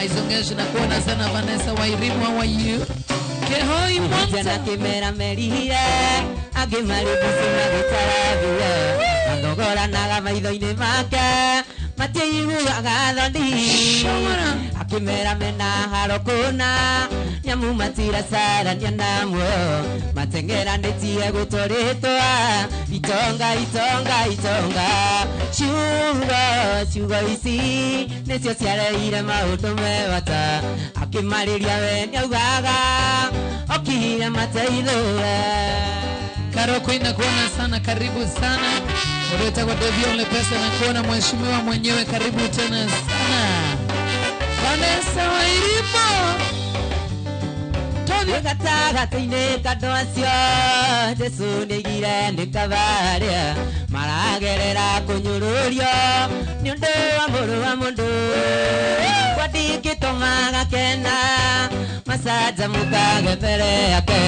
Aizongesha na kuona sana Vanessa Wairimu, how are you? Kehoi Monta Jana kimera merihire Agimaribusi na gitaravire Andogora naga maitho-ini make Matiiguaga thoni Akimera mena harokuna Nyamu matira sarania namwo Matengeranitie gutoritwa Itonga, itonga, itonga Ciugo ici Nicio ciareire maundu mebata Akimariria we niaugaga Okihira mateithura Karo Queen kuona sana, karibu sana. Ureta kwa Devion Lepesa na kuona mheshimiwa mwenyewe, karibu tena sana. Vanessa Wairimu Gatagatine kadoasio Jesu nigire ndikabaria Maragerera kunyururio Niundu wa muru wa mundu Wadikitomaga kena Masaja mukage mbere yake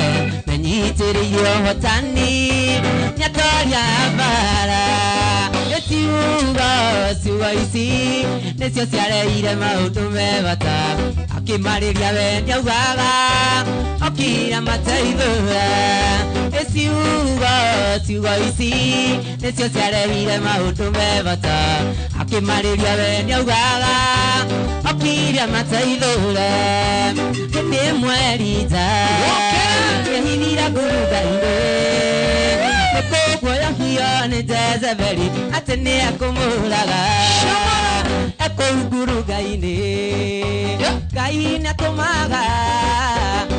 Menyitiririo hotani Nyatoria bara Ciugo ici Nicio ciareire maundu mebata Akimariria we niaugaga Okira mateithura Ciugo ici Nicio ciareire maundu mebata Akimariria we niaugaga Okira mateithura Ndi mwerita Yehithira nguruga-ini Nikuguoyohio ni Jezebeli Ati ni akumuraga Nguruga-ini Ngai natumaga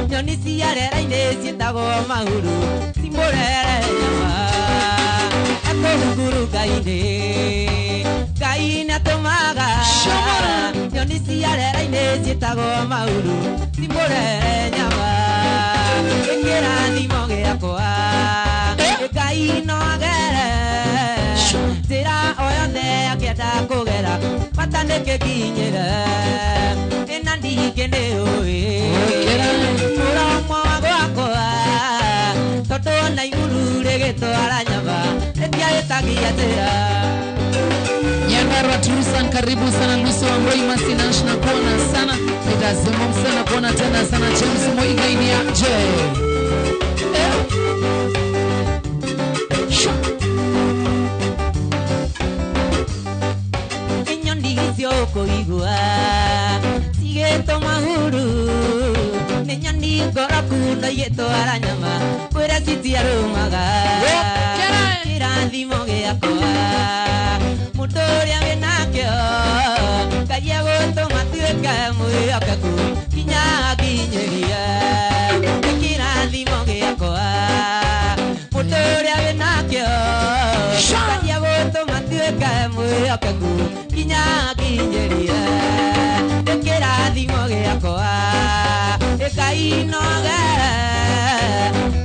Nyoni ciarera-ini ciĩtagwo mahuru Cimũrere nyama Nguruga-ini Ngai natumaga Nyoni ciarera-ini ciĩtagwo mahuru Cimũrere nyama Kĩrathimo gĩakwa Ngai no agere Njĩra o yothe akĩenda kũgera Bata nĩkĩkinyĩre Na ndingĩ nĩũĩ Mũromo gwakwa Tondũ na iguru rĩgĩtwara nyama Rĩtiagĩtagia njĩra Nyandarua Turusan, karibu sana. Lucy Wamboi Masinash na kuona sana. Nitazimo msana kuona tena sana. James Moiga ini aje Kuigua Sigeto mahuru Nenyani ngoro kuno igĩtwara nyama Kwĩra citiarumaga Kĩrathimo gĩakwa Mũndũ ũrĩa wĩnakĩo Ngai egũtũma tuĩke mwĩhokeku Kinya akinyĩria Kĩrathimo gĩakwa Mũndũ ũrĩa wĩnakĩo Ngai egũtũma tuĩke mwĩhokeku Kinya akinyĩria Kĩrathimo gĩakwa Ngai no agere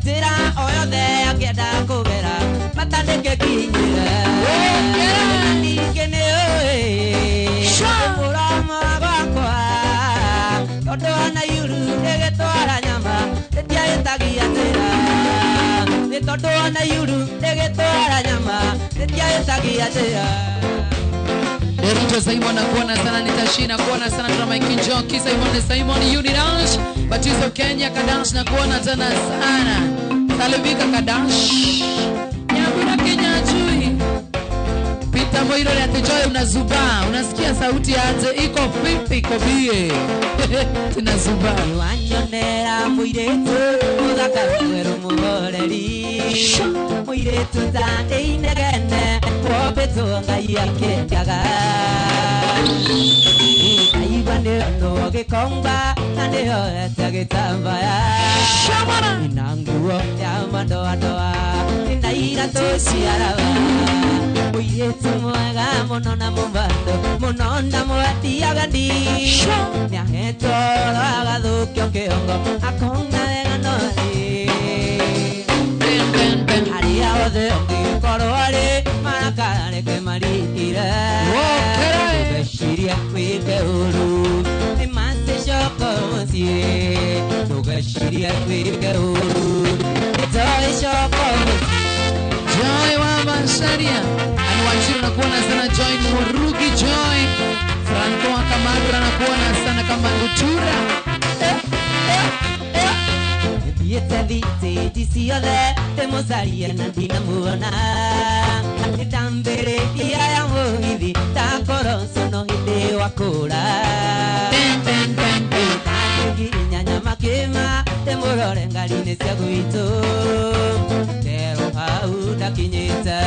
Njĩra o yothe akĩenda kũgera Bata nĩkĩkinyĩre Ningĩ nĩũĩ Mũromo gwakwa Tondũ ona iuru rĩgĩtwara nyama Rĩtiagĩtagia njĩra Nĩ tondũ ona iuru rĩgĩtwara nyama Rĩtiagĩtagia njĩra Derito Simon na kuona sana. Nitashina kuona sana. Drama Kinjoki Simon Simon Unirash Batizo Kenya Kadash na kuona tena sana. Salivika Kadash Nyabura Kenya chui Pita Moiro ya Tejoy unazuba. Unasikia sauti aje iko pipi iko bie Tunazuba Wanyonera muiretu Muthaka mweru muhoreri Muiretu zande inegene Wobeto ngai akenjaga Aigua nĩono gĩkomba Na nĩhoete gĩtambaya Ina nguo ya madoadoa Ina iratũ ciaraba Muiretu mwega mũno na mũmbando Mũno na mwetiaga ndi Nĩahetwo agathũkio kĩongo Akona wega nori Harĩa othe ũngĩkorwo arĩ Marakareke marikire Ndũgecirie wĩke ũru Nĩmacicoko mũciĩ Ndũgecirie wĩke ũru Nĩtoĩ coko Joy wa Basharia Anuwachiru na kuona sana. Joy Murugi Joy Franco Akamadra na kuona sana. Butura. Thiete ciothe ndĩmũcarie na ndinamuona ndambere ya mũgithi ta koroco no hĩndĩ wa kũra nginya nyama kĩma ndĩmũrore ngari-inĩ cia gwitũ ndero hau ndakinyĩte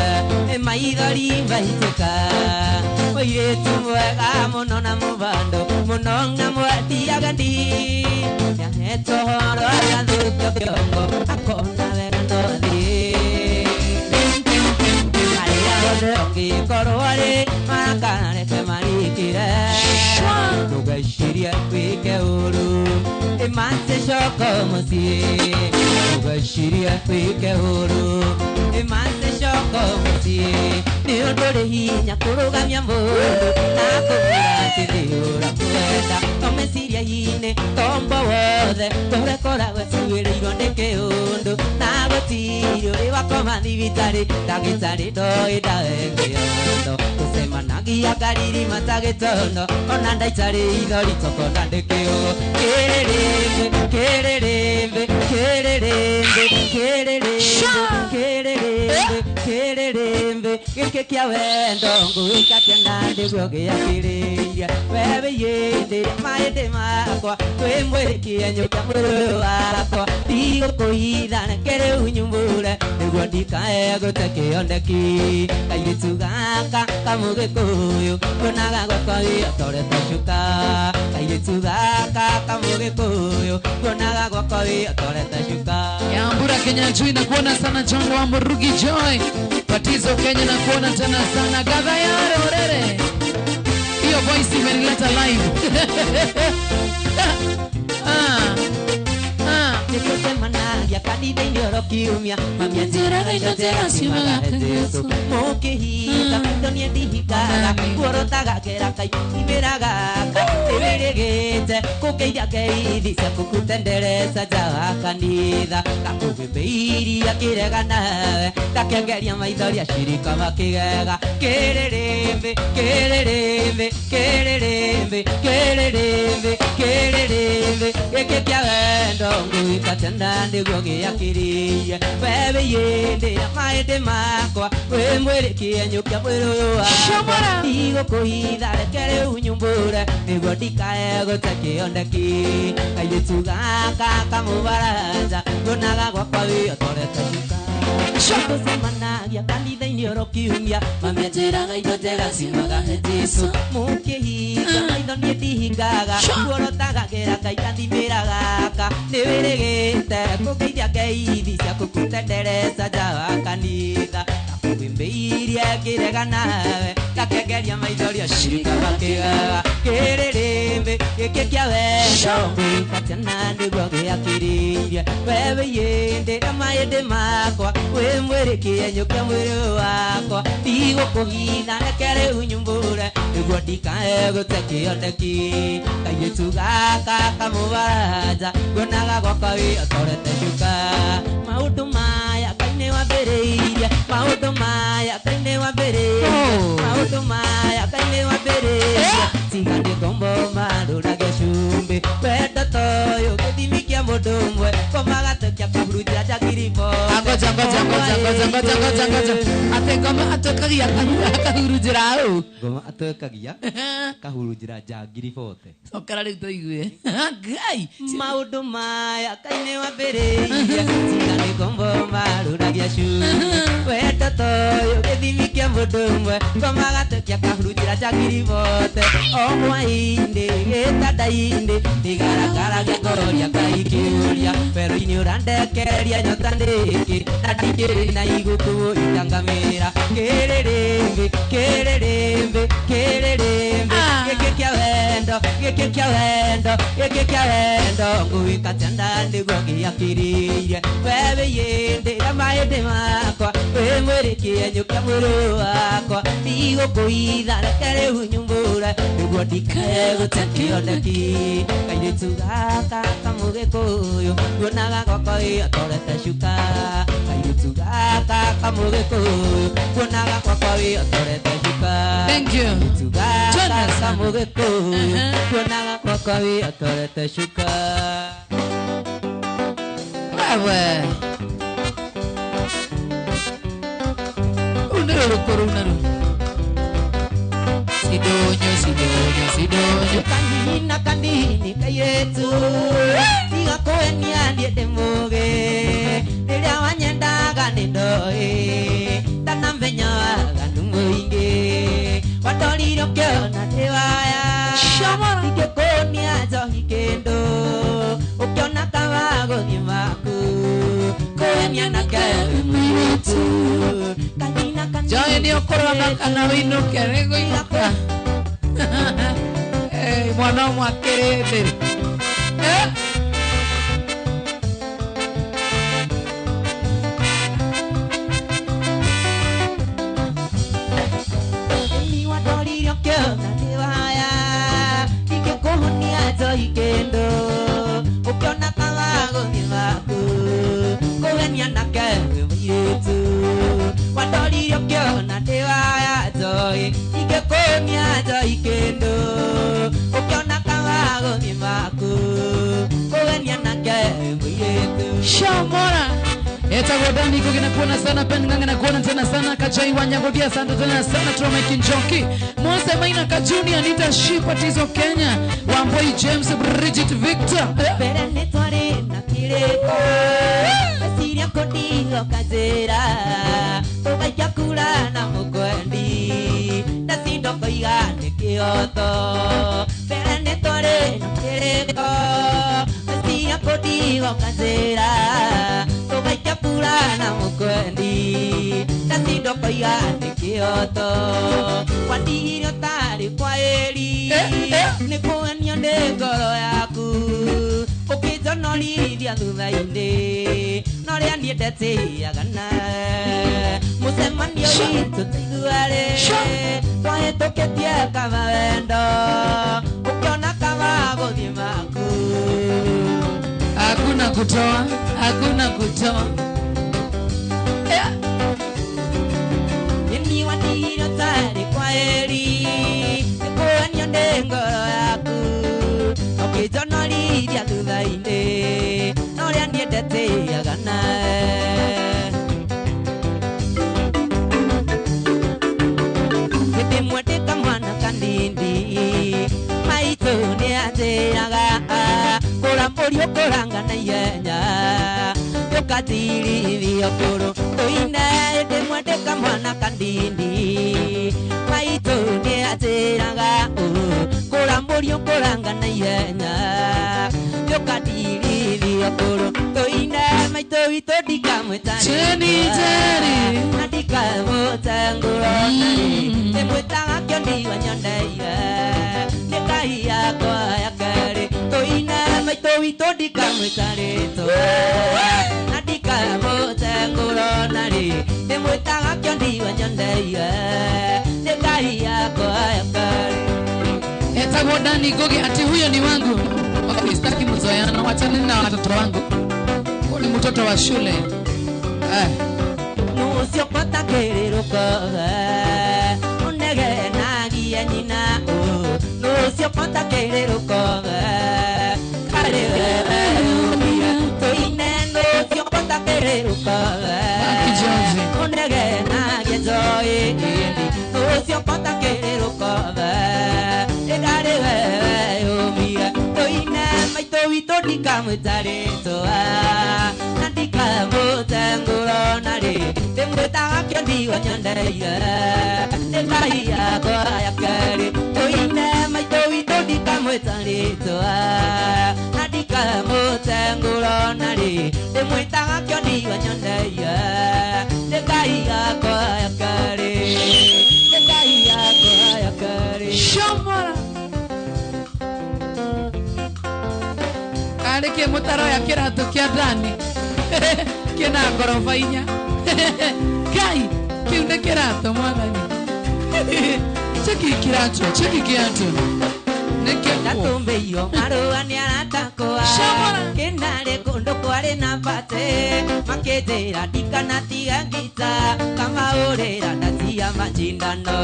maithori mbaitĩka mũirĩtu mwega mũno na mũbando mũno na mwetiaga ndi nĩahetwo horo agathũkio kĩongo akona wega no thiĩ arĩa othe ũngĩkorwo arĩ marakanareke marikĩre ndũgecirie wĩke ũru ĩmate coko mũciĩ ndũgecirie wĩke ũru ĩmate coko mũciĩ nĩ ũndũ ũrĩ hinya kũrũgamia mũndũ na kũmwĩra atĩ nĩũra kwenda no meciria-inĩ tombo wothe tũrekoragwo tuĩrĩirwo nĩ kĩũndũ na gũtirĩ ũrĩ wakoma thibitarĩ ndagĩtarĩ ndoĩ ndawengĩondo tũcemanagia ngariri matagĩtono ona ndaitarĩ ithori tokona ndĩkĩũgo kĩrĩrĩmbĩ kĩrĩrĩmbĩ kĩrĩrĩmbĩ kĩrĩrĩmbĩ kĩrĩrĩmbĩ gĩkĩ kĩa wendo ngũĩkatia na ndĩguo gĩakĩrĩire wewe yĩndĩrĩa maĩndĩ makwa twĩmwĩkie nyũka mwĩrĩ wakwa ndigũkũhitha reke rĩu nyumbũre nĩguo ndikae gũte kĩoneki kairĩtu gaka kamũgĩkũyũ kuonaga gwakwa wĩotorete cuka kairĩtu gaka kamũgĩkũyũ kuonaga gwakwa wĩotorete cuka Yambura Kenya Jui na kuona sana John wa Murugi Joy. Batizo Kenya na kuona tena sana Gadha Yare Orere. Hiyo voice imenileta live. Nĩtũcemanagia kanitha-inĩ oro kiumia mami anjĩraga indo njega ciumaga Jesũ mũkĩhinga indo niĩ ndihingaga kuorotaga kera kaimĩraga nĩwĩrĩgĩte kũngeithia ngeithi cia kũkutendereza nja wa kanitha gakũhĩmbĩiria kĩrega nawe gakengeria maithori acirika makĩgega kĩrĩrĩmbĩ kĩrĩrĩmbĩ kĩrĩrĩmbĩ kĩrĩrĩmbĩ kĩrĩrĩmbĩ gĩkĩ kĩa wendo ngũĩkatia na ndĩguo gĩakĩrĩire wewe yĩndĩra maĩndĩ makwa wĩmwĩrĩkie nyũkia mwĩrĩ ũyũ wakwa ndigũkũhitha reke rĩu nyumbũre nĩguo ndikae gũte kĩoneki kairĩtu gaka kamũbaranja nguonaga gwakwa wĩotorete cuka tũcemanagia kanitha-inĩ oro kiumia mami anjĩraga indo njega ciumaga he Jesũ mũkĩhinga maitho niĩ ndihingaga kuorotaga kĩra Ngai kathimĩra gaka nĩwĩrĩgĩte kũngeithia ngeithi cia kũkutendereza nja wa kanitha gakũhĩmbĩirie kĩrega nawe gakengeria maithori acirika makĩgega kĩrĩrĩmbĩ gĩkĩ kĩa wendo ngũĩkatia na ndĩguo gĩakĩrĩire wewe yĩndĩra maĩndĩ makwa wĩmwĩrĩkie nyũkia mwĩrĩ wakwa ndigũkũhitha reke rĩu nyumbũre nĩguo ndikae gũte kĩoneki kairĩtu gaka kamũbaranja nguonaga gwakwa wĩotorete cuka maũndũ maya Ngai nĩ wambĩrĩirie maũndũ maya Ngai nĩ wambĩrĩirie maũndũ maya Ngai nĩ wambĩrĩirie tiga nĩ ngombo marũrage cumbĩ wendo toyũ gĩthimi kĩa mũndũ ũmwe komagatekia kahurunjĩra njagiribo ngoja ate ngoma atwekagia kahurunjĩra ũ ngoma atwekagia kahurunjĩra njagiribote okara rĩu tũigue Ngai maũndũ maya Ngai nĩ wambĩrĩirie tiga nĩ ngombo marũragia cumbĩ wendo toyũ gĩthimi kĩa mũndũ ũmwe komagatekia kahurunjĩra njagiribote o hwaĩ-inĩ gĩtanda-inĩ ndigaragaragia ngororia Ngai kĩũria werũ-inĩ ũrandekereria nyota ndĩkĩ na ndingĩrĩ na igũkũ itangamĩra kĩrĩrĩmbĩ kĩrĩrĩmbĩ kĩrĩrĩmbĩ gĩkĩ kĩa wendo gĩkĩ kĩa wendo gĩkĩ kĩa wendo ngũĩkatia na ndĩguo gĩakĩrĩire wewe yĩndĩra maĩndĩ makwa wĩmwĩrĩkie nyũkia mwĩrĩ wakwa ndigũkũhitha reke rĩu nyumbũre nĩguo ndikae gũte kĩoneki kairĩtu gaka gaka mugikuyu kuonaga gwakwa wi atorete cuka kairitu gaka kamugikuyu kuonaga gwakwa wi atorete cuka. Thank you. Gaka mugikuyu kuonaga gwakwa wi atorete cuka. Wewe unero korunaro sidonyo kanina kanini kayetu tiga kuenia ndiende muge riria wanyendaga nindoe tanamenyaga numuingi watoririo kiona ndiwaya ingikunia njohi kindu ukiona kawaguthi maku kuenia nake mwitu kanina kanini joe ni okorwa kana wino kerego inoka mwana mwakirete ni watoririo kiona ndiwaya ingikunia njohi kindu ukiona kawaguthi maku kuenia nake mwitu watoririo kiona ndiwaya njohi ingikunia njohi kindu ukiona kawaguthi maku kuenia nake mwitu. Shamora etagodani kugina kuona sana penganga na kuona tena sana kachai wanyagodia sana tena sana Trauma Kinjoki Mose Maina Kajuni Anita Shipatizo Kenya Wamboi James Bridget Victor Bere ni twari na kireko Asiria kodigo kazera Tugaikia kura na mukwendi Nasindo koigane kioto Bere ni twari na kireko Asiria kodigo kazera Tugaikia kura na mukwendi Nasindo koigane kioto Wadihirio tari kwa eri Nikuenio ni ngoro yaku Ukijonolithia thutha-ini Noria ndiendetiagana Mucemanio witũ tũiguare Twahĩtũkĩtie kamawendo Ukiona kamaguthi maku Hakuna kutoa Ini wadihirio tari kwa eri Nikuenio ni ngoro yaku Ukijonolithia thutha-ini Noria ndiendetiagana Mwendeka mwana kanindi Maitu ni atiraga Kuramburio kuranga na ihenya Yukatirithio kuru Tuine ndi mwendeka mwana kanindi Maitu ni atiraga Kuramburio kuranga na ihenya Yukatirithio kuru Tuine maitu witu ndikamwĩtani Teni Ndikamũtengũro Ndĩmwĩtaga kĩondi wa nyondeire Nĩ Ngai yakwa ya kerĩ Tũine maitũ witũ ndikamwĩta rĩtwa Na ndikamũtengũro na rĩ Ndĩmwĩtaga kĩondi wa nyondeire Nĩ Ngai yakwa ya kerĩ Etagodani Gogi ati huyo ni wangu Sitaki mzoeana wachani na watoto wangu Ni mtoto wa shule Nucio kota kĩrĩrũkoga Ũnegenagia nyina Nucio kota kĩrĩrũkoga Karĩ wewe ũmia Tũine nucio kota kĩrĩrũkoga Ũnegenagia njoĩ Nucio kota kĩrĩrũkoga Karĩ wewe ũmia Tũine maitũ witũ ndikamwĩta rĩtwa Na ndikamũtengũro na rĩ Ndĩmwĩtaga kĩondi wa nyondeire Nĩ Ngai yakwa ya kerĩ Tũine maitũ witũ ndikamwĩta rĩtwa Na ndikamũtengũro na rĩ Ndĩmwĩtaga kĩondi wa nyondeire Nĩ Ngai yakwa ya kerĩ Nĩ Ngai yakwa ya kerĩ Shamara Karĩkie mũtaro ya kĩratũ kĩa ndani Kĩna ngoroba inya Ngai kĩu nĩ kĩratũ mwathani Cheki kiatu Nĩkĩo Gatũmbĩio marũa nĩ aratakwa Kenare kondo kware na bate maketera dikana tiangita kama orera ndatia machindano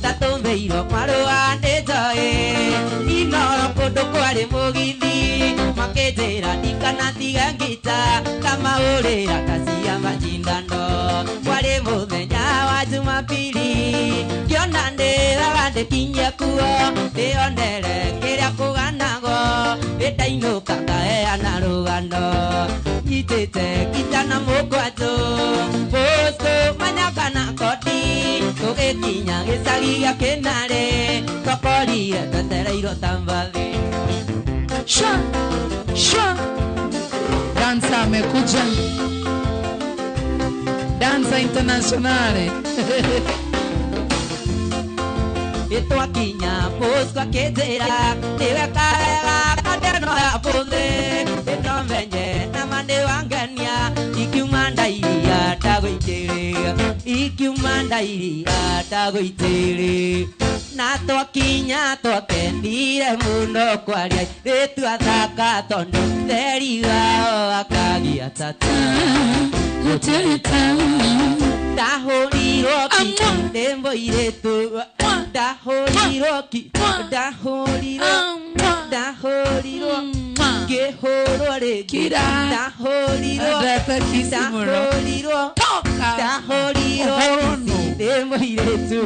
tatombeiro kwaro ande joe inoro kondo kware mogithi maketera dikana tiangita kama orera ndatia machindano kware muthenya wa Jumapili kiona ndera wande kinya kuo ndionere kiria kuganago etainoka kaeana rugano nyitete kitana mokwato posto manyakana kodi tugikinya gicagi gia Kenare twakorire twetereirwo tambathi dansa amekuja dansa internationale Itwakinya posko ketera niwe kaega kadeno ya pondre itomenye na mande wangania ikiumanda iria tagoitiri na twakinya twakendire muno kwaria ritwathaka tondu theri wao akagia tata Dahoriro ki dembo iretu Dahoriro ki Dahoriro Gehorore Kira Dahoriro Dahoriro dembo iretu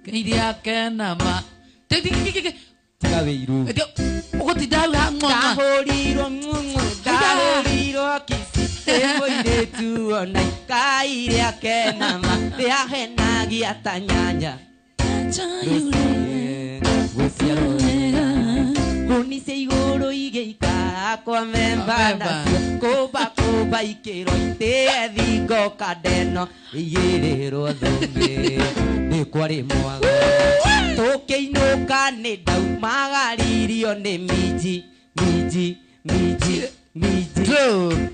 Kiria kenama Kabiru Ukotidala Dahoriro kisi dembo iretu onai Kairia kenama Deahenagia tanyanya Unise igoro igeikara kwa membana Koba ikero ite thigo kadeno Iyerero thumbe Nikwari mwago Tokeinuka ni daumagaririo ni miji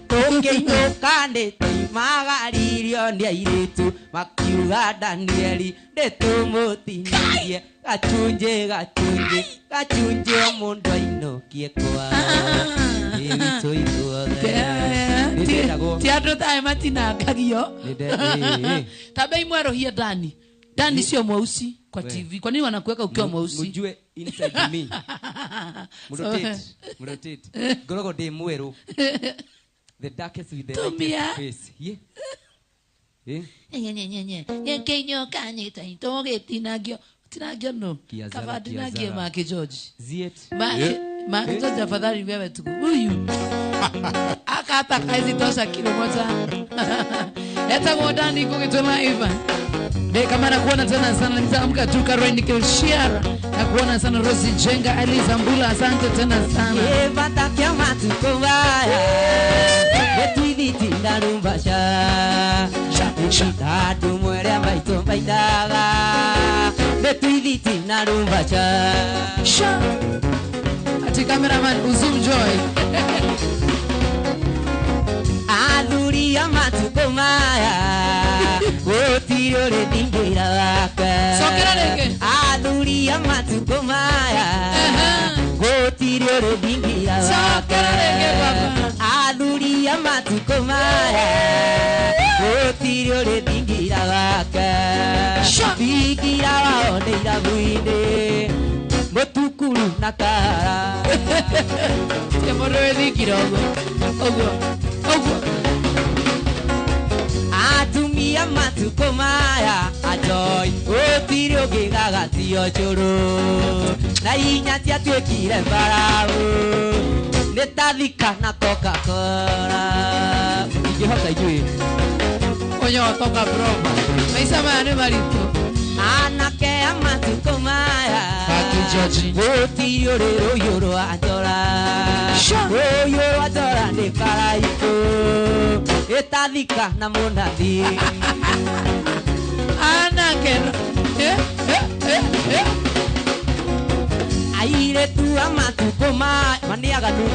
Tokeinuka ni daumagaririo ni airitu Makiuga Danieli Netumutinirie Gachunje mundu ainokie kwa Nito ituothe Tiadro tae matina kagio Tabe imwero hiya Dani sio mweusi kwa TV. Kwa nini wanakuweka ukiwa mweusi? Mjue inside me. Murotate. Gorogo de mwero. The darkest with the lightest face. Kenyo kanye taitoge tinagio no. Kavadinagio Mark George. Ziet. Mark George afadhali wewe tu. Huyu. Akata kazi tosha kilo moja. Leta modani kukitona Ivan. Kama nakuona tena sana nitaamka tu Karen Kilshiara na kuona sana Rosi Jenga Aliza Mbula asante tena sana Evata kiama tukubaya Wetuiditi ndarumbasha Tatu mwere ambaito mbaitaga Wetuiditi ndarumbasha Ati cameraman Uzum Joy Aduri amatukumaya Otirio le dingira waka Sokera lenge Aduri amatukumaya Otirio le dingira waka Sokera lenge baba Aduri amatukumaya Otirio le dingira waka Dingira waone irabuine Motukuru nakara Tiamoro elikira Ogo Atumia matukomaya ajoy Otirio gigagatio churu Na inya tia twekire mbarau Netathika na Coca-Cola Ingehota ijui Onyo toka broma Maisa mane marito Anake amatukomaya George Otirio rero yoro ajora Yoro ajora ne karaiko Etathika na munathi Anake Aire tu amatukomaya Maniaganu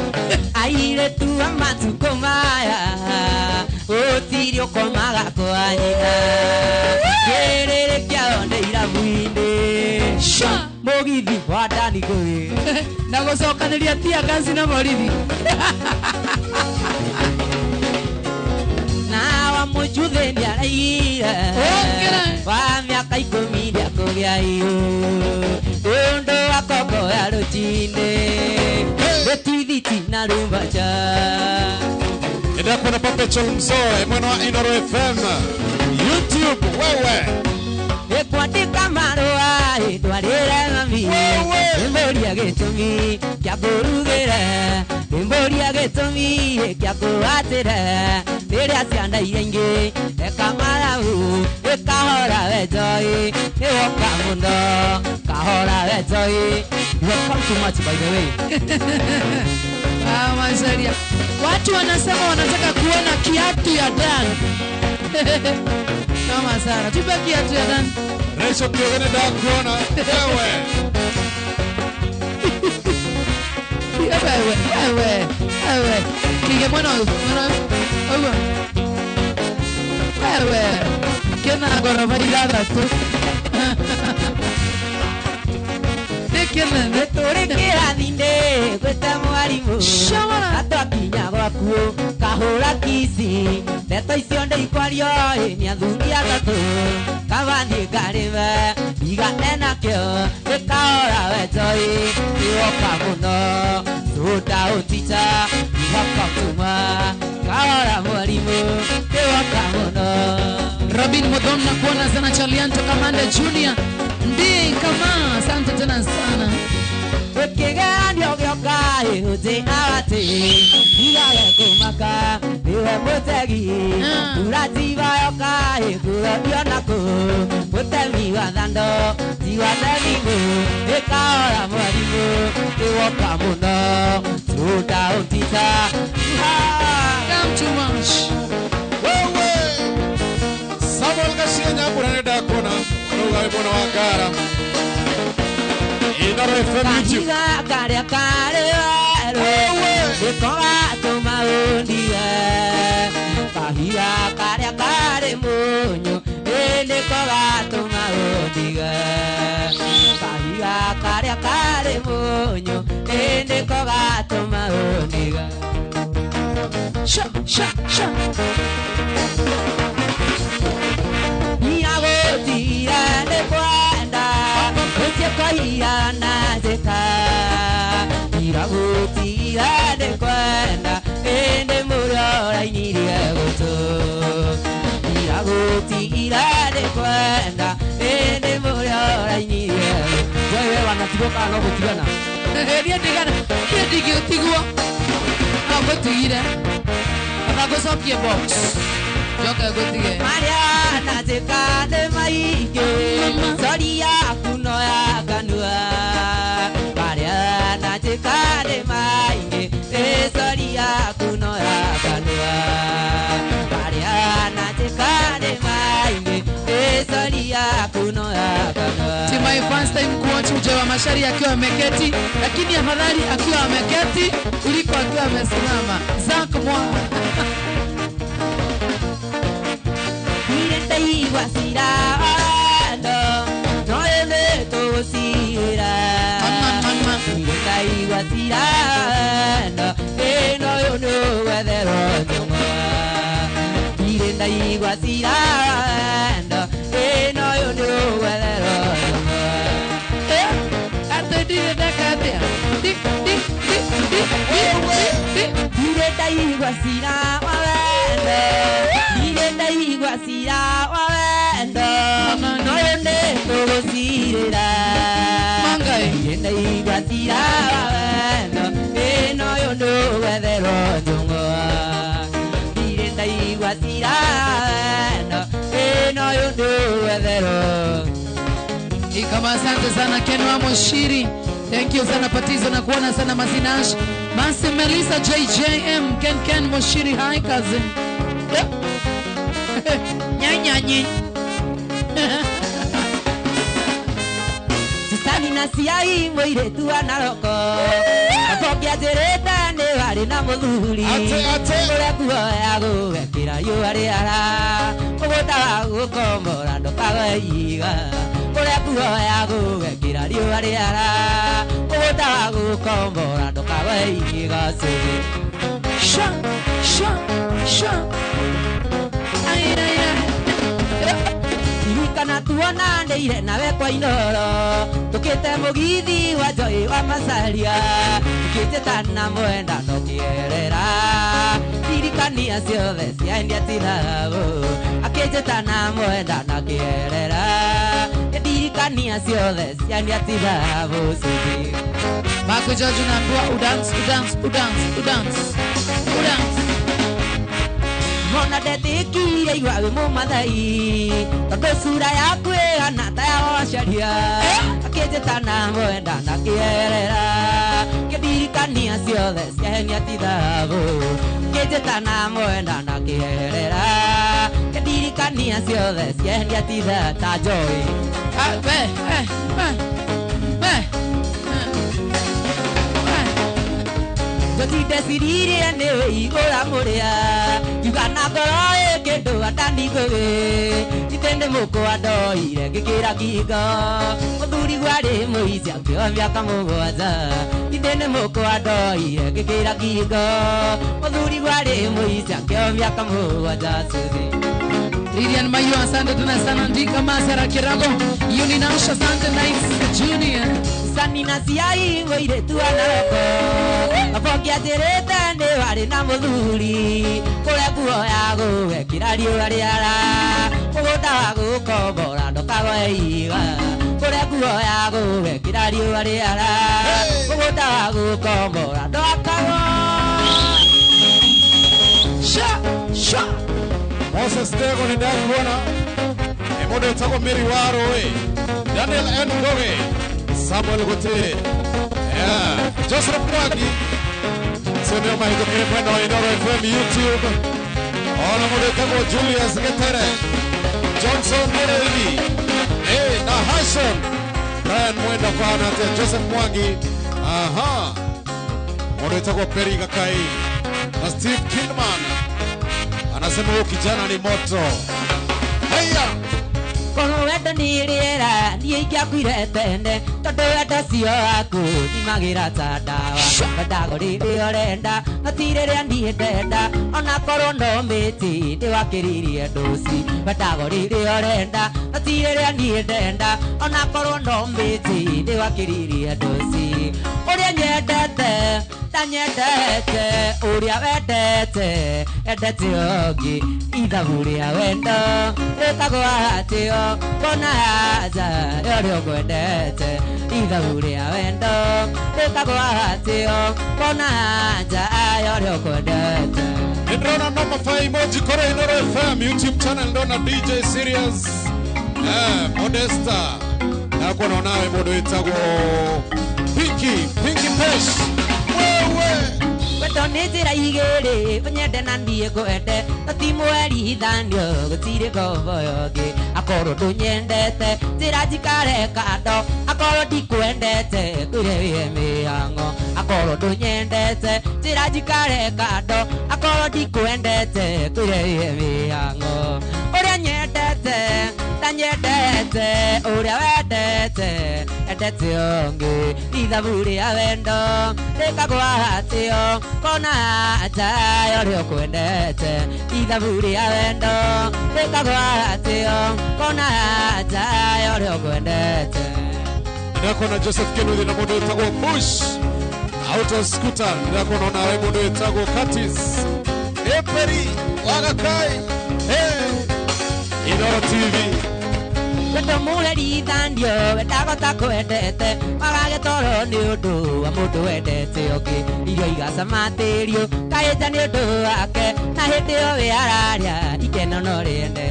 Aire tu amatukomaya Otirio komaga kwa nyina Kerere kiao ne irabuine mugithi wa ndani kuri na gucokanĩria tia gasi na borithi na wa mujuthi ni araigire wa miaka 10 ya kugĩa undu wa koko ya rutine rutithiti na rumbacha Endapo na Perpetual Mzoe mwana wa Inoro FM YouTube wewe ekwandika marua ndwarire mami mboria gitumi kya kurugera mboria gitumi kya kuatira riria ciana irengi ekamarahu ekahora wejoi ewoka mundo kahora wejoi. Welcome too much by the way. Mazaria watu wanasema wanataka kuona kiatu ya Dan. Kama sana tupe kiatu ya Dan. Reisho kiogene da kuona wewe Ewe kige mwana wewe kena gorofa ilada tu nekena Turekera thinde gweta mwarimu atwakinya gwaku kahura kisi ndeto icio ndeikwario ni athuri atatu kabandi ngarĩwe igane kyo ikaora wejoi iwoka muno suda utita iwoka kuma kaora mwarimu iwoka muno. Robin Modon na kuona sana Chalianto Kamande Junior ndiye kama asante tena sana Ukigandio gyoka uze awate igale kumaka niwe mutegi uratiba yoka ikurodio nako mutemi wa thando tiwa themimu ikaora mwarimu iwoka muno suda utita come too much wewe Samuel Garcia nyambura nenda kuona ugawe mwana wa Ngara Inoro FM YouTube Karia Sekolah tumaudia Kahira karia kare munyo Ene kola tumaudia Kahira karia kare munyo Ene kola tumaudia sha Niago tira de kwenda Ese kahira na zeka Tira de kwenda ende murora iniria goto tira de kwenda ende murora iniria wewe wanatiboka no gutigana eria digana kia digiotigwa agotigire abagosokie box joka gotige Maria na zeka de maike soria kuno ya kanua Maria na zeka de maike soria kuno ya kanua Maria na zeka de maike soria kuno ya kanua. It's my first time kuona mje wa Mashari akiwa ameketi lakini afadhali akiwa ameketi kuliko akiwa amesimama zako mwa Wasira ando no ele to sira Mirentai wasira ando no yo no wedero Mirentai wasira ando no yo no wedero ate dire dakate dik Mirentai wasira ando Mirentai wasira no yende to sira mangai yende igwatira no yondo wedero tungo yende igwatira no yondo wedero. Kama asante sana Ken wa Moshiri, thank you sana Patizo na kuona sana Mazinash Masi Melissa JJM Ken Moshiri, hi cousin nyanyanyi Sisani na siai moire tu anaroko Apokia jereta ne wari na muthuri Ate Ure kuhoya guvekira yu ari ara Ugota wa gukomora ndokago iga Kore kuhoya gugekira riũa rĩara mũgũnda wa gũkombora ndũkawe igasi Sha, sha, sha. Ay, ay, ay. Irikana tuonanĩire nawe kwa Inoro tũkĩte mũgithi wa Joy wa Masalia tũkĩnjĩtana mwenda tũkĩerera irikania ciothe ciendia tithabu akĩnjĩtana mwenda na kĩerera irikania ciothe ciendia tithabu suthi Marco George unaambiwa udance, udance, udance, udance, udance. Mona ndetĩkire igua wĩ mũmathai tondũ cura yaku ĩhana ta ya wacaria akĩnjĩtana mwenda na kĩerera kĩndirikania ciothe ciahenia tithabu akĩnjĩtana mwenda na kĩerera kĩndirikania ciothe ciahenia tithabu ta Joy Jotindeciririe nĩwe igũra mũrĩa Yugana ngoro ĩkĩndũ atandigũgĩ Ithe nĩ mũkwa ndoire ngĩkĩra ngingo Mũthuri gwarĩ mũici akĩoya mĩaka mũgwanja Ithe nĩ mũkwa ndoire ngĩkĩra ngingo Mũthuri gwarĩ mũici akĩoya mĩaka mũgwanja Suthi Lilian Mayu asante tena sana Ndika Masara Kirago Uninasha asante Nice Junior Sanina ciai ngũiretu anaroko Abokia njĩrĩte nĩ warĩ na mũthuri Kũrĩa kuoya gũgekĩra riũa rĩara Mũgũnda wa gũkombora ndũkagoe iga Kũrĩa kuoya gũgekĩra riũa rĩara Mũgũnda wa gũkombora ndũkagoe Sha, sha. Moses Tego ni ndakuona Emodo tako Mary Waroe Daniel N. Goge Samuel Gote Joseph Mwagi Semeo Mahiko kene mwendo Inoro FM YouTube Ola modo tako Julius Getere Johnson Mereli na Hashem Brian mwendo kwa anate Joseph Mwagi Aha Modo tako Perry Gakai na Steve Kidman Anasema huyo kijana ni moto. Haya. Kono wendo ni rĩera niĩ ingĩakuire tene tondũ wendo cio waku imagĩra ta ndawa ndago rĩrĩa ũrenda gũtirĩ rĩa niĩ ndenda ona korwo no mĩti ndĩwakĩririe ndũci ndago rĩrĩa ũrenda gũtirĩ rĩa niĩ ndenda ona korwo no mĩti ndĩwakĩririe ndũci ũrĩa nyendete tanyendete ũrĩa wendete endete ũngĩ ithabu rĩa wendo rĩtagwo atĩo kona haja ũrĩa ũkwendete ithabu rĩa wendo rĩtagwo atĩo kona haja ũrĩa ũkwendete Ndona noma fa emoji kore Inoro FM YouTube channel ndona DJ Serious Modesta na kuona nawe modo itago Pinky Pesh Wendo nĩ njĩra igĩrĩ ũnyende na niĩ ngwende ti mweri thanio gũtirĩ ngombo yongĩ akorwo ndũnyendete njĩra njikare kando akorwo ndikwendete kwĩre wĩhe mĩhang'o akorwo ndũnyendete njĩra njikare kando akorwo ndikwendete kwĩre wĩhe mĩhang'o ũrĩa nyendete tanyendete ũrĩa wendete endete ũngĩ ithabu rĩa wendo rĩkagwo atĩo kona haja ũrĩa ũkwendete ithabu rĩa wendo rĩkagwo atĩo kona haja ũrĩa ũkwendete Ndako na Joseph Kenuthi na modo itago Bush Auto Scooter ndako na nawe modo itago Curtis Perry Wagakai Inoro TV Wendo mũreri thandio wendagota kwendete magage toro nĩ ũndũ wa mũndũ wendete ũngĩ irio igacama tĩrio kaĩnja nĩ ũndũ wake na hĩndĩ ĩyo we ararĩa ikeno no rĩendete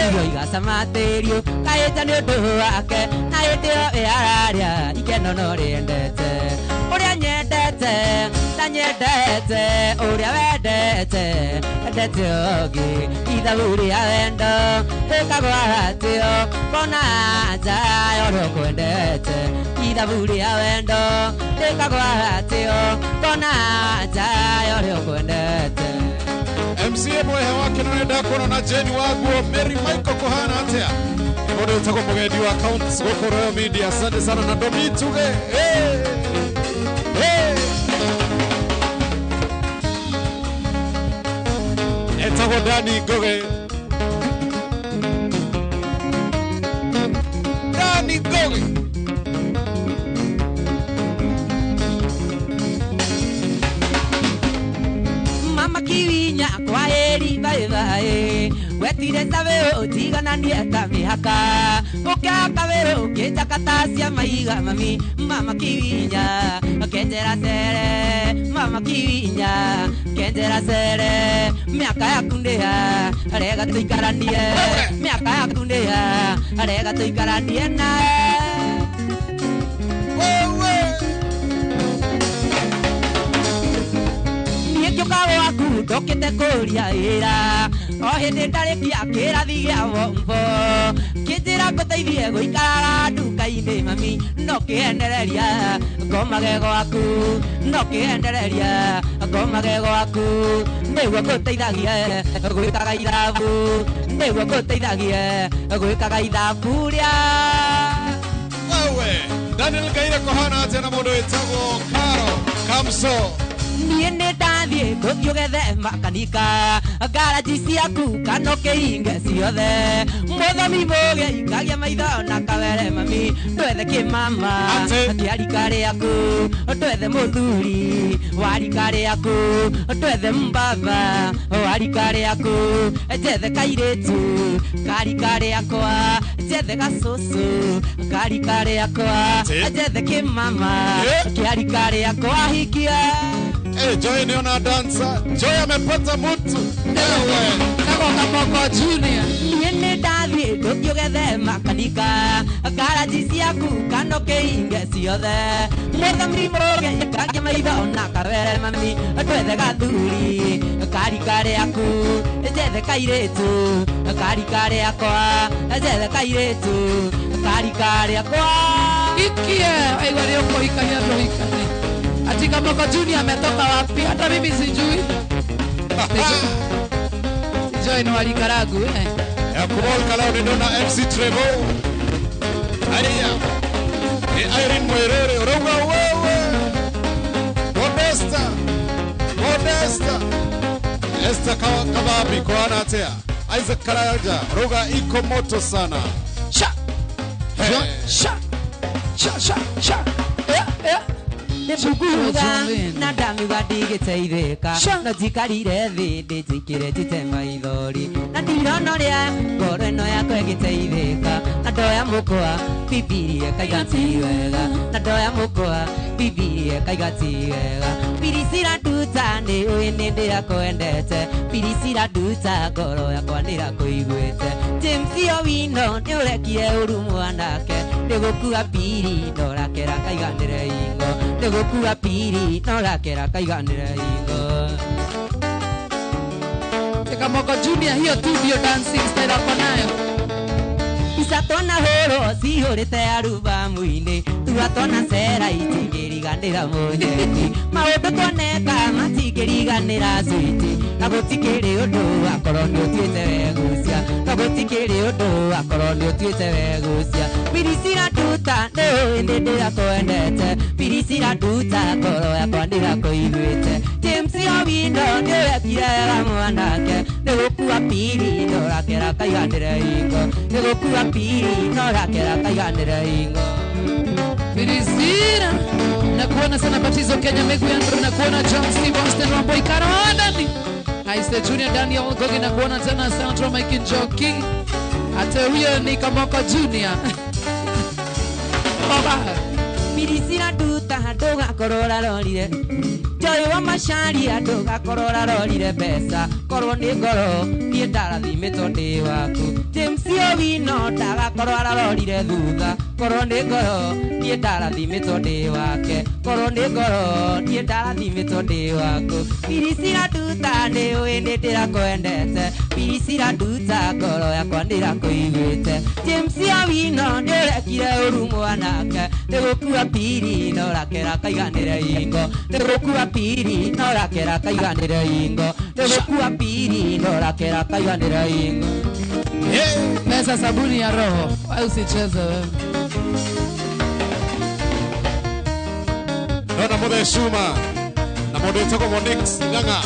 irio igacama tĩrio kaĩnja nĩ ũndũ wake na hĩndĩ ĩyo we ararĩa ikeno no rĩendete ũrĩa nyendete tanyendete ũrĩa wendete endete ũngĩ ithabu rĩa wendo rĩkagwo atĩo kona haja ũrĩa ũkwendete ithabu rĩa wendo rĩkagwo atĩo kona haja ũrĩa ũkwendete MCA mwehe wake na ndako na Jeni Waguo Mary Michael Kohana atia Mbona utako mgeni wa accounts wako Royal Media. Asante sana na Domituge. Hey! Hey! Etako Dani Goge. Dani Goge. Mama Kiwinya kwa eri bye bye. Wetire sabe otigana nieta mihaka. Ukaka vero kitakatasia maiga mami. Mama Kiwinya kendera sere. Mama Kiwinya kendera sere. Miaka yaku ndia arega tuikaranie. Miaka yaku ndia arega tuikaranie nae. Kago aku dokete koria ira o hindi ndarikia kirathi gia bombo kinjira nguteithie guikara nduka-ini mami no kiendereria ngomagego aku no kiendereria ngomagego aku niguo nguteithagie gwikaga ithabu niguo nguteithagie gwikaga ithabu ria wewe Daniel Gaire kohana atia na mundu witagwo Karo Kamso niene ndathie ngũthiũgethe makanika ngaraji ciaku kanoke inge ciothe mũthomi mũge ikagia maitho na kawere mami ndwethe kĩmama kĩa rika rĩaku ndwethe mũthuri wa rika rĩaku ndwethe mbaba wa rika rĩaku njethe kairĩtu ka rika rĩakwa njethe gacũcũ ka rika rĩakwa njethe kĩmama kĩa rika rĩakwa hikia. Eh, Joy niona dansa. Joy amepata mtu. Ewe. Kago Kamoko Junior. Niene ndathie ndũkĩũgethe makanika ngaraji ciaku kanoke inge ciothe mũthomi mũge ikagia maitho na kawere mami ndwethe gathuri ka rika rĩaku njethe kairĩtu ka rika rĩakwa njethe kairĩtu ka rika rĩakwa Ikie aigua leo kuikania roikani. Ati Kamoko Junior ametoka wapi? Hata mimi sijui. Joy ni walikaragu Ya kubol kalau nidona MC Trevo. Aya. Irene Mwerere roga wewe. Modesta. Modesta. Esta kababi kwa anatea. Isaac Karaja roga iko moto sana. Sha. Sha. Sha sha sha. Nĩmbukuga na ndamiuga ndigĩteithĩka no njikarire thĩ ndĩnjĩkĩre njite maithori na ndirona ũrĩa ngoro ĩno yakwa ĩgĩteithĩka na ndoya mũkwa bibirie kaiga ti wega na ndoya mũkwa bibirie kaiga ti wega Pirisira nduta nĩũĩ nĩndĩrakwendete Pirisira nduta ngoro yakwa nĩrakũiguĩte James Owino nĩũrekire ũru mwanake ndĩgũkua piri norakera kaiganĩre ingo ndĩgũkua piri norakera kaiganĩre ingo Kamoko Junior hiyo tu ndio dancing style hapo nayo Isatona horo cihũrĩte arubamu-inĩ tuatona cera itingĩriganĩra mũnyeni maũndũ twoneka matingĩriganĩra switi na gũtikĩrĩ ũndũ akorwo nĩũtuĩte wegucia na gũtikĩrĩ ũndũ akorwo nĩũtuĩte wegucia Pirisira nduta nĩũĩ nĩndĩrakwendete Pirisira nduta ngoro yakwa ndĩrakũiguĩte James Owino nĩũrekire wega mwanake nĩgũkua piri norakera kaiganĩre ingo nĩgũkua piri norakera kaiganĩre ingo Pirisira na kuona sana Batizo Kenya Megu Andrew na kuona John Steve Austin Rambo Ikara Wadani Aiste Junior Daniel Gogi na kuona tena Sandra Mike Njoki ate huyo ni Kamoko Junior Baba Pirisira nduta ndũgakorwo ũrarorire Joy wa Macharia ndũgakorwo ũrarorire mbeca korwo nĩ ngoro niĩ ndarathimĩtwo ndĩ waku James Owino ndagakorwo ararorire thutha korwo nĩ ngoro niĩ ndarathimĩtwo ndĩ wake korwo nĩ ngoro niĩ ndarathimĩtwo ndĩ waku Pirisira nduta nĩũĩ nĩndĩrakwendete Pirisira nduta ngoro yakwa ndĩrakũiguĩte James Owino nĩũrekire ũru mwanake nĩgũkua piri norakera kaiganĩre ingo nĩgũkua piri norakera kaiganĩre ingo nĩgũkua piri norakera kaiganĩre ingo Pesa sabuni ya roho. Wewe usicheze wewe. Nona mode Shuma. Na mode toko Monix Nganga.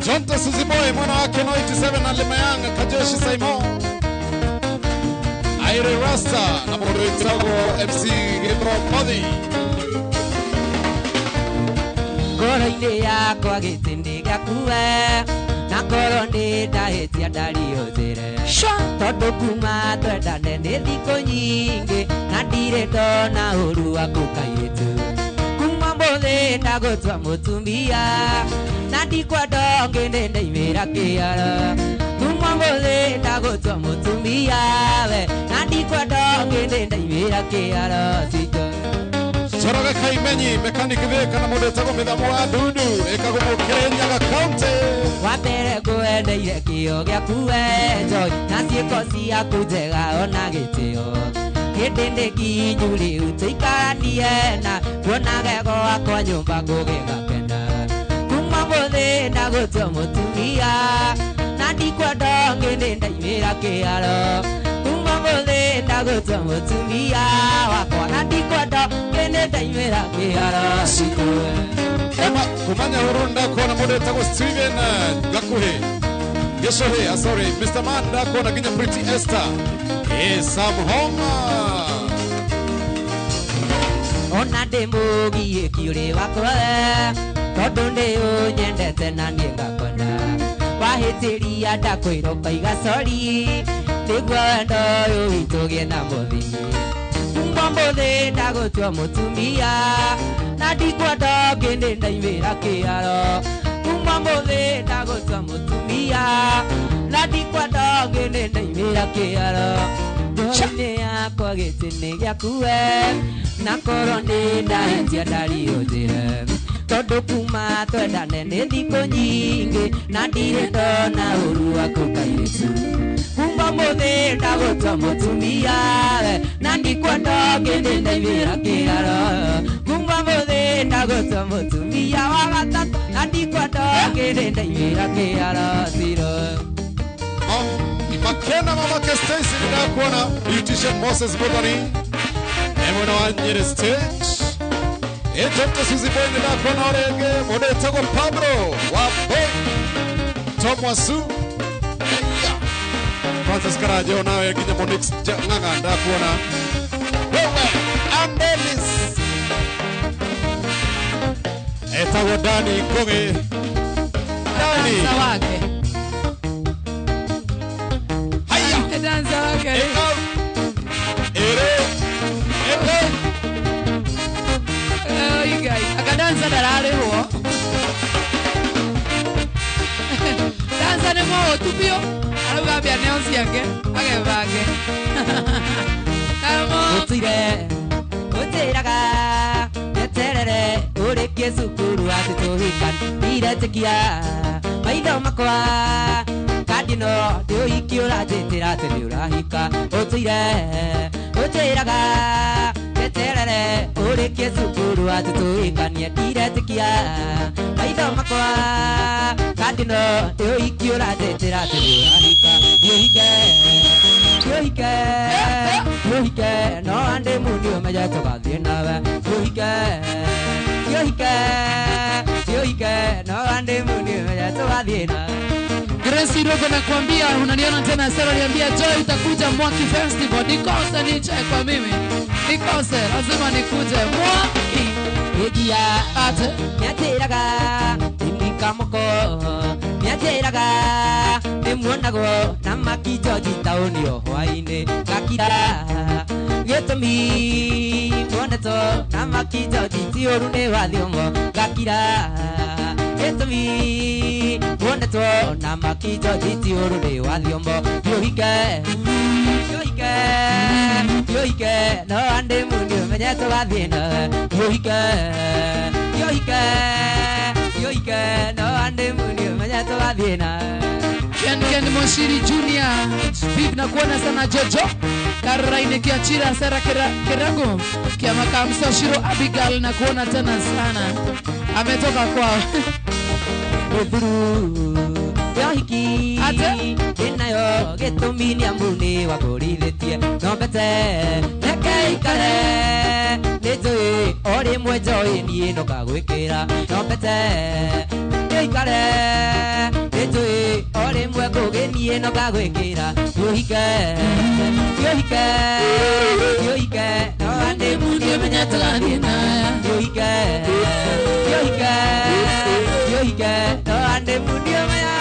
Jonta Suziboy mwana wake no 87 na Limayanga Kajeshi Saimo. Aire Rasta na mode toko MC Gebro Modi. Ngoro ine yakwa gitindi gakuwe na ngoro ndi ndahitia ndariuthire tondu kuma twendane ni thiko nyingi na ndire ndona uru waku kairitu kuma muthi ndagutwa mutumia na ndikwenda ngende ndaimira kiara kuma muthi ndagutwa mutumia we na ndikwenda ngende ndaimira kiara sito Choroga Kaimenyi, mechanic veka na mode tako midamo wa dudu eka gumo Kenya ga county wapere kuende ile kio gya kuenjoy na ciiko ciaku njega ona gitio gitinde kinyuri utikaranie na kuonaga gwakwa nyumba ngugigakena kuma muthi ndagutwa mutumia na ndikwenda ngende ndaimira kiaro kuma muthi ndagutwa mutumia wakwa na ndikwenda ngende ndaimira kiaro sikwe kumanya urunda kona mode tako Steven Gakuhe Geshohe sorry Mr. Man da kona ginya Pretty Esther Sam Honga ona ndemugie kiure wakwa tondu ndi unyendete na ningakona wahitiria ndakwiroka igasori niguo wendo uyu witugie na muthingi kuma muthi ndagutwa mutumia na ndikwenda ngende ndaimira kiaro kuma muthi ndagutwa mutumia na ndikwenda ngende ndaimira kiaro ngoro yakwa gitini gyakuwe na ngoro ndi ndahitia ndariuthire tondu kuma twendane ni thiko nyingi na ndire ndona uru waku kairitu kuma muthi ndagutwa mutumia na ndikwenda ngende ndaimira kiaro kuma muthi ndagutwa mutumia wa gatatu na ndikwenda ngende ndaimira kiaro siro Makena mama Stacy nda kona beautician Moses Bobari Emono Anyere stage Ejopta Suziboy nda kona orege mode tako Pablo Wapo Tom Wasu Francis Karajo nawe ginya Monix Nganga nda kona Wewe Andelis Etago Dani Konge Dani Sawake. Danza wake. You guys, akadanza darare huo. Danza ne mo tupio. Alugambia neonsi yake. Agevage. Kamo. Utiraga yeterere ureke sukuru atituhikan iretekia maitho makwa kadino dio ikiura jetira tenura hika utiraga yeterere ureke sukuru atituhikan iretekia maitho makwa kadino dio ikiura jetira tenura hika yohike no ande mundio meja tokathie nawe yohike no ande mundio meja tokathie nawe Grace Rogo nakwambia unaniona tena Sara niambia Joy utakuja Mwaki Festival nikose niche kwa mimi nikose lazima nikuje Mwaki egia ate nyatiraga indikamoko nyatiraga nemuonago na makijo jitaoni ohwaine gakira gitumi muoneto na makijo jitioru ne wathiomo gakira gitumi muoneto na makijo jitioru ne wathiomo yohike no ande mundio menyeto gathina yohike no ande mundio menyeto gathina Ken Moshiri Junior Viv na kuona sana Jojo Karaine Kiachira Sara Kerago Kia Makamso Shiro Abigail na kuona tena sana ametoka kwao Udhuru yohiki Kinayo gitumi amuni wa kurithitie nombete nekeikare nijui ori mwenjoi nie no kagwikira nombete nekeikare nijui ori mwe kugenie no kagwikira yohike no ande muni menyatani na yohike no ande muni maya.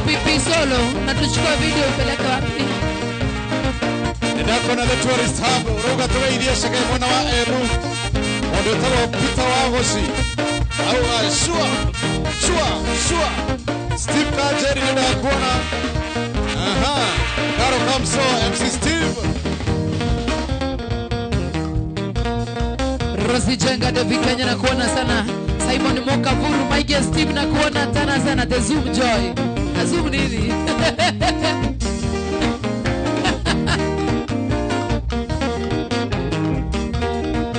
Pipi solo na tuchukua video peleka wapi? Ndako na the tourist hub roga tuwaidia shaka mwana wa Eru ndio tawo pita wa hoshi au shua Steve Kajeri ndio kuona Karo Kamso MC Steve Rosi Jenga David Kenya na kuona sana Simon Mokavuru Mike Steve na kuona tena sana the Zoom Joy Zoom nini?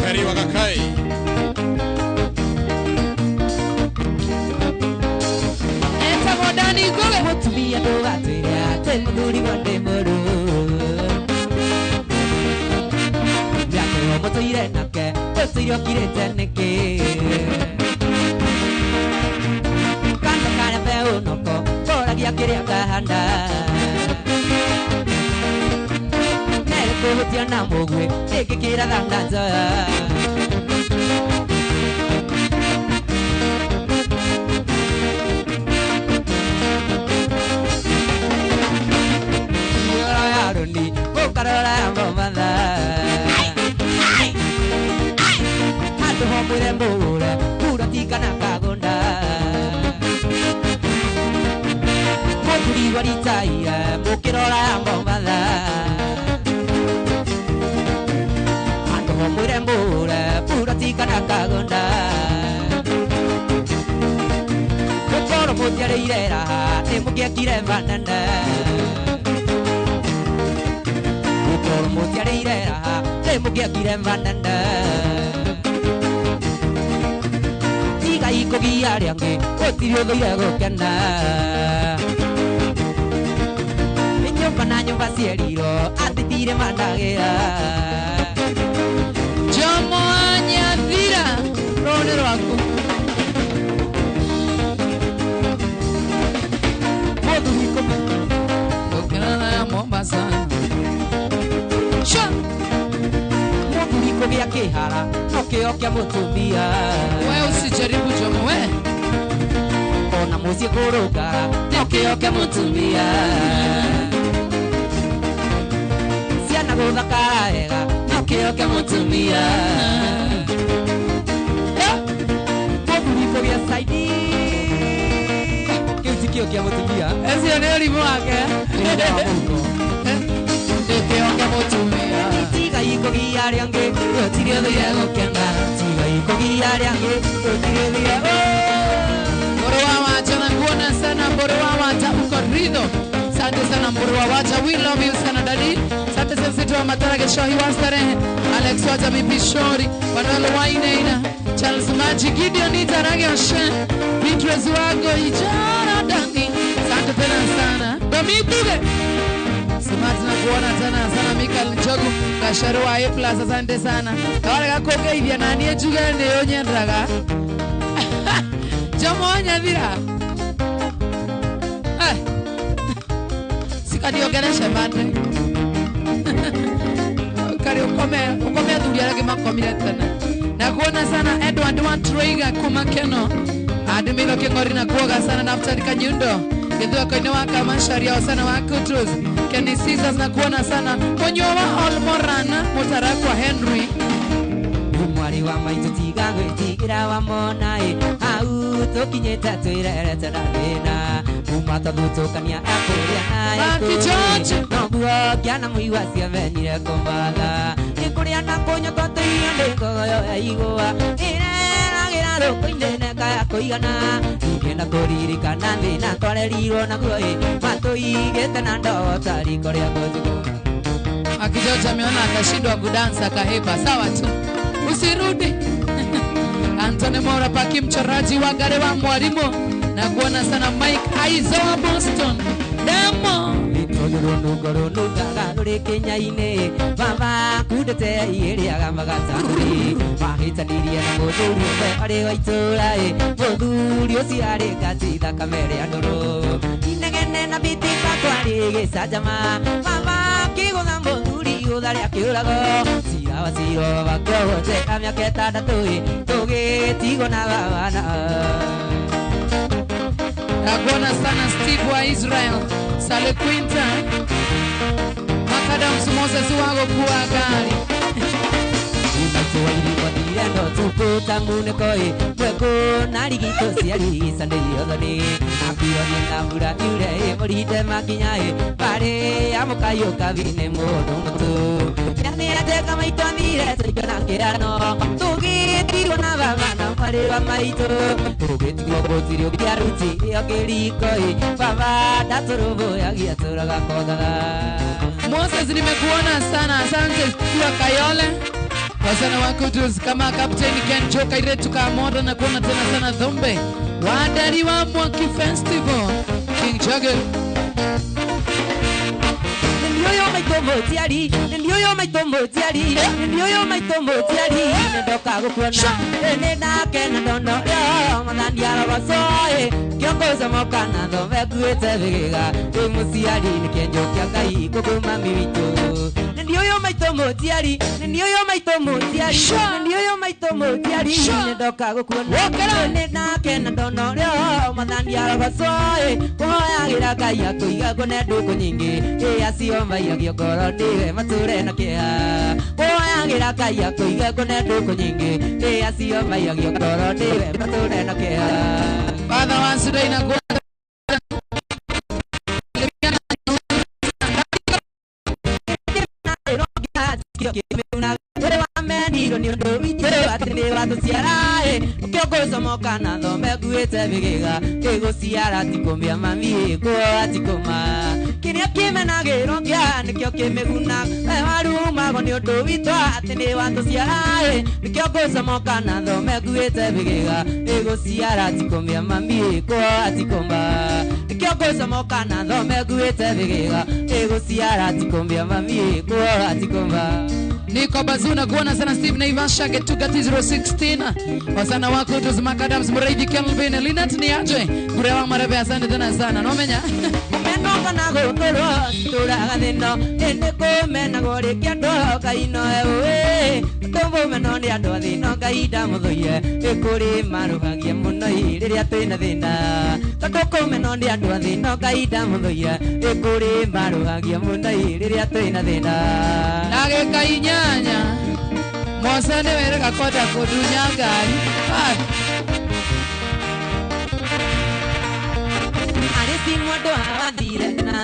Kari wakakai Eta modani goge Mutubia doga tuya temuduri wande moru Yako moto ire nake Totirio kirete neke Kanta kare peo noko Koragia kiria kahanda Nere kuhutia na mugwe Eke kira dandanza Yaroni Mukarora mbomanda Hatu homure mbura Pura tika na kagonda Mokuri waritaira Mukirora mbomanda Hatu homure mbura Pura tika na kagonda Mukoro mutiare irera Nemukia kire vananda Mukoro mutiare irera Nemukia kire vananda Tiga iko giari ange Otirio doire gokena Nyumba na nyumba cieriro Atitire mandagira Jomo Anyathira Rone rwako Modu hiko Ukirana ya Mombasa Sha Modu hiko vya kihara Okeo kia mutumia Wewe usijaribu Jomo we Ona musie kurugara Okeo kia mutumia Siana guthakara wega Okeo kia mutumia Modu hiko vya saidi Kiusikio kia mutumia Ezio ni elimu wake Ninde wa mungo Ndekionga mutumia Tiga iko giari ange Otirio doire gokena Tiga iko giari ange Otirio doire Mboro wa wacha na kuona sana mboro wa wacha uko ridho Asante sana mboro wa wacha we love you sana dadi Asante sana sisi wa matara kesho hiwa starehe Alex wacha bibi shori Wanalo waineina Charles Maji Gideon itarage oshe Beatrice wago ijara dangi Asante tena sana Domituge Simati na kuona tena sana Mikael Njogu Kasharu wa A+, asante sana Kawale kakoke hivya nani ejuge neyo nyendraga Jomo Anyathira Sikadi ogereshe mande Kari ukome dhuri alagi makomile tena Na kuona sana Edward Wantraiga Kumakeno Adimilo Kingori na kuoga sana Naftali Kanyundo Githua koine waka masharia wa sana wakutruz Kenny Caesars na kuona sana Konyowa Olmorana Mutarakwa Henry Mwari wa maitu tiga gwitigira wa monae Au tokinyeta twirerete na thina Umata thutukania akuria nae Thank you, George. Noguo kiana muigua ciamenyire kumatha Nikuria na kunyo totuia ndingoyo ya igua Ireragira ruku-inĩ neka ya kũigana Ngĩenda kũririkana thĩna twarerirwo naguo Matũigĩte na ndogo ta riko rĩa ngũnjigũ Akijoja ameona akashindwa kudansa akahepa sawa tu usirudi Anthony Mora Paki mchoraji wa gare wa mwalimu Na kuona sana Mike Aizoa Boston. Demo. Litogoro gaga Kenya-ine baba kudete iria magatanguri mahitanirie na muthuri we ari wa itura muthuri ucio ari gatitha kamere andoro inegene na biti patwari gicajama baba kigutha muthuri uthari akiurago cia wasiro bakote kamyaka itandatu tugitigo na babana. Nakuona sana Steve wa Israel. Sale Quinta. Makadam Moses wago kuwa gari. Umaitwa iri direndo tukuta munekoi mweko narigito ciari sande yothoni akironi na mbura yure morite makinyae pare amukayo kabine mundu mutu yani ateka maitonire tukana kirano tugitirwo na baba pare wa maito tugitirwo gotirio kiaruti yogerikoi baba daturubo yagiaturaga kodaga. Moses nimekuona sana. Asante kwa Kayole. Wasana wako tu kama Captain Ken Joka ile tukamoda na kuona tena sana Dhombe. Wadari wa Mwaki Festival. King Jagger. Ndio maitomo tiari, ndio maitomo tiari, ndio maitomo tiari. Ndoka gukuona, nenda kena ndono yo, manandia basoe. Kiongoza mokana ndo vekuete vigiga. Musiari nikenjokia kai kuguma miwito. Ndio maitomo tiari, ndio maitomo tiari, ndio maitomo tiari. Ndoka gukuona, nenda kena ndono yo, manandia basoe. Koyagira kai akuiga kone nduko nyingi. Acio maiagio ngoro niwe mature na kia oyagira kai akuiga kone nduko nyingi acio maiagio ngoro niwe mature na kia Father wa Sudan na kuona Ndio ndio video atende watu siarae ukiogoza mokana thombe guete bigiga egociara tikombia mami ko atikoma kiria kimenagiro kia nikio kimeguna haruma go ni undu witu atende watu siarae ukiogoza mokana thombe guete bigiga egociara tikombia mami ko atikoma ukiogoza mokana thombe guete bigiga egociara tikombia mami ko atikoma. Niko Bazuna kuona sana Steve Naivasha Getuga T016. Wasana wako tuzi Makadams Muraidi Kelvin Linat ni aje Kurewa marebe asante tena sana Nomenya Menoka na gotoro Turaga thino Ende kome na gore kiando Kaino ewe Tombo menoni ando thino Kaida muthuye Ekuri maruhagia muno Riria twina thina Katoko menoni ando thino Kaida muthuye Ekuri maruhagia muno Riria twina thina Nage kainyanya Mosane were kakota kudunya gari Arisi mwodo hawadire na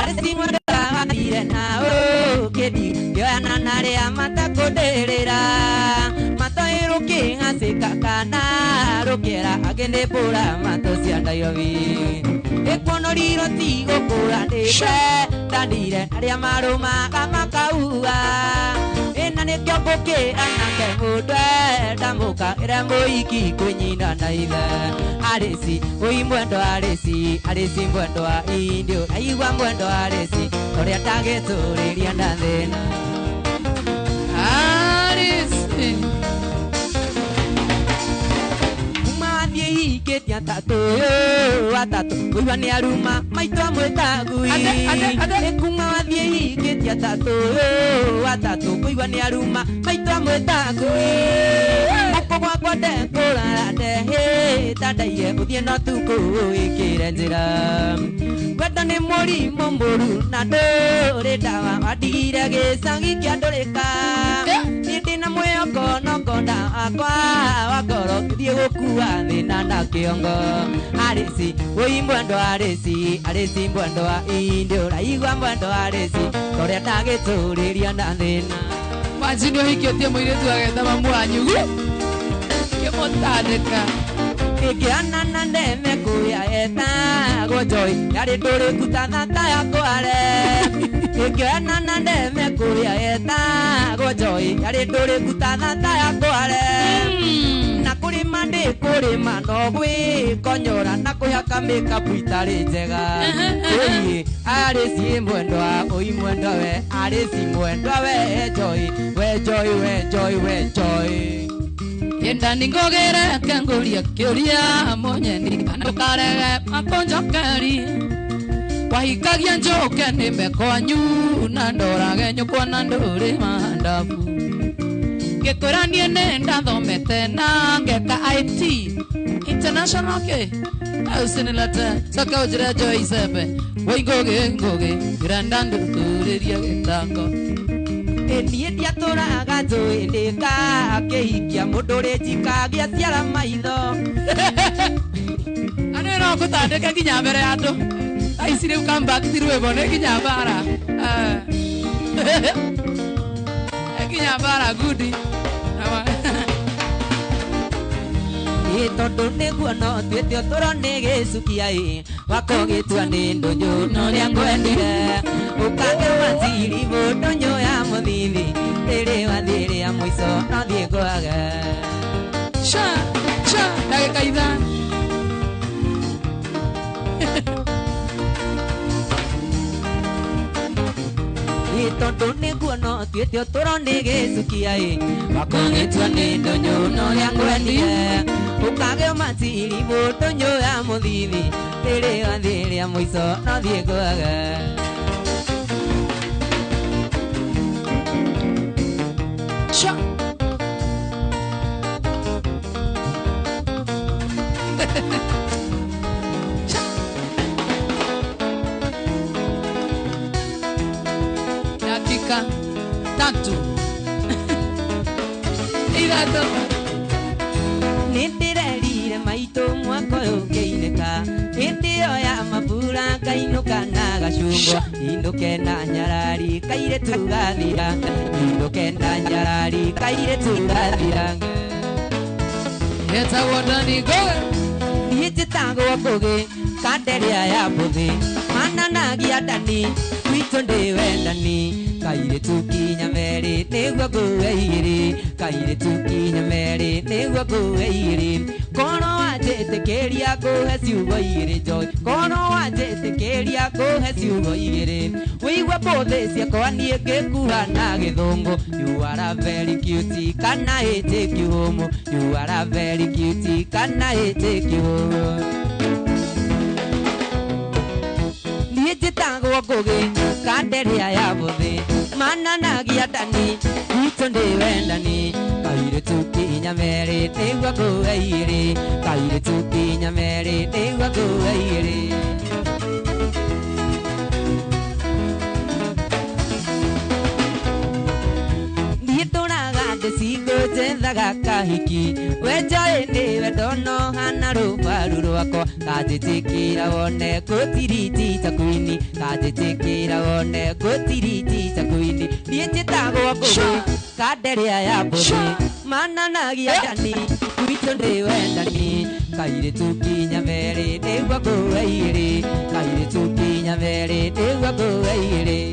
Arisi mwodo hawadire na Kedi yoana nare amata koderera Matoiruki hasika kana Rukera agende pura matosi andayovi Ekonoriro tigo pura deke Dandire aria maruma kamakaua Ena nekio boke anake mudwe Damuka ere moiki kunyina na ile Aresi, ui mwendo aresi Aresi mwendo wa indio Aiwa mwendo aresi Toria tage turiria na thina Aresi Kumathie hiketia tatu Watatu Uiwa ni aruma Maitwa mwetagui Kumathie hiketia tatu Watatu Uiwa ni aruma Maitwa mwetagui Moko gwakwa ndekura ndehe Tandaiye uthie no tuku Ikire njira Wendo ni murimo muru Na nduri dawa Wadigire gicagi kia ndurika Nindi na mwiyoko nokonda akwa Wakoro kuthie gukua thina na kiongo Aresi ui mwendo aresi Aresi mwendo wa indio Raigwa mwendo aresi Toria ndagituriria na thina Majini ohikitie muiretu agetha mamu anyugu Kimotandika Ikiana na ndeme kuya eta Gojoi Yari nduri kuta thata ya kware Ikena na ndeme kuria eta gojoi ari dore kutana ta yakware na kuri mande kuri manogwe konyora na kuyaka makeup itari njega oi ari si mwendwa oi mwendwa we ari si mwendwa we joy Yenda ningogere kanguria kiuria monyeni anokarege akonjokeri Wahikagia njoke nimekwanyu na ndorage nyukwa na ndore mandabu Gekoranie nenda thomete na ngeka IT International ke Ausinilata Saka ujira joy sebe Ngoge Grandandu kuriria getango Enie diatoraga joy ndeka Kehikia mudore jikagia siara maitho Anero kutandika kinya mbere atu I see them come back to the river, Kinyabara. Kinyabara, goody. Ito negu no tete toro nege sukiai wakoge tuane ndonyo no lyangwendire ukage maziri bodonyo ya mudhivi tere wadhire ya mwiso no thiegoaga sha ndagika itha Tonto negu no tete toro nege sukiai wakoge tuane ndonyo no lyangwendire ukage maziri bodonyo ya mudhivi tere wadhire ya mwiso no thiegoaga sha dakika tatu irato Nindirerire maito mwako ukeineka Indio ya mabura kainuka na gacungwa Induke na nyarari kaire tugathira Induke na nyarari kaire tugathira Eta wodani goe Nijitango wakoge Kanderia ya bodhi Mananagia dani Wito ndiwendani Kaire tukinya mere negwa goeire Kaire tukinya mere negwa goeire Kono wajete keria gohe siugoire joy Kono wajete keria gohe siugoire Wiwa bothe siako aniege kuhana githongo You are a very cutie, can I take you home? You are a very cutie, can I take you home? Nijitango wakoge Kanderia ya bodhi Mananagia dani Wito ndiwendani Kaire tukinya mere negwa goeire Kaire tukinya mere negwa goeire Nietonaga desigo zethaga kahiki Wejoe niwe dono hana rubaru rwako Kajitikira wone kutiriti takwini Kajitikira wone kutiriti takwini Nietitago wakowe Kanderia ya bodhi Mananagia dani Wito ndiwendani Kaire tukinya mere negwa goeire Kaire tukinya mere negwa goeire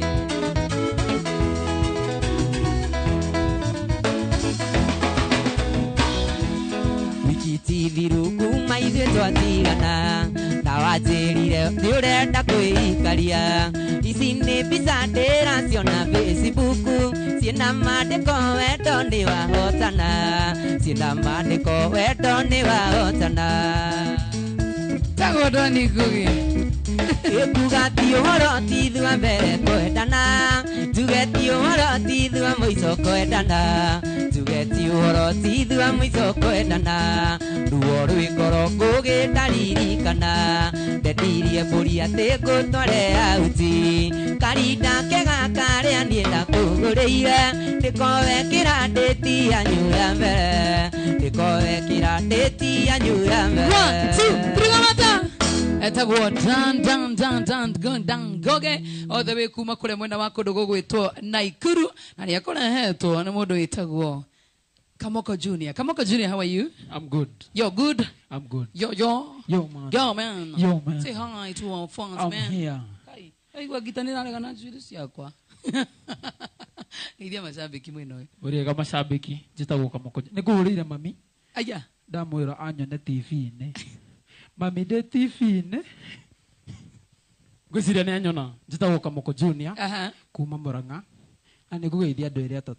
Wikitiviru kuma ithe twatigana Ndawajirire niurenda kwikaria Ici nĩ mbica ndĩraciona Facebook Ciĩna mandĩko wendo nĩ wahotana Ciĩna mandĩko wendo nĩ wahotana Tagodo ni gugi Ekuga ti ũhoro ti thua mbere kwendana Tuge ti ũhoro ti thua mũico kwendana Tuge ti ũhoro ti thua mũico kwendana Ruo rwĩ ngoro ngũgĩtaririkana Ndendirie mbũri atĩ ngũtware auti Karinda kega karĩa niĩ ndakũgũrĩire Ndĩkowekĩra ndĩti yanyu ya mbere Ndĩkowekĩra ndĩti yanyu ya mbere 1, 2, 3 gamata Etagwo dan goge Othe wĩ kuma kũrĩa mwena wa kũndũ gũgwĩtwo Naikuru Na nĩ akũrehetwo nĩ mũndũ wĩtagwo Kamoko Junior. Kamoko Junior, how are you? I'm good. You're good? I'm good. Yo, man. Yo, man. Say hi to our fans, I'm man. here. Hi. Aigua gitanira rega na njuiru ciakwa. Ngeithia macambiki mwino. Uriega macambiki njitagwo Kamoko. Nĩngũhũrĩire mami. Aya. Ndamwĩra anyone TV-inĩ. Mami ndĩ TV-inĩ. Ngwĩciria nĩ anyona njitagwo Kamoko Junior. Kuma Mũrang'a. Na nĩngũgeithia andũ erĩ atatũ.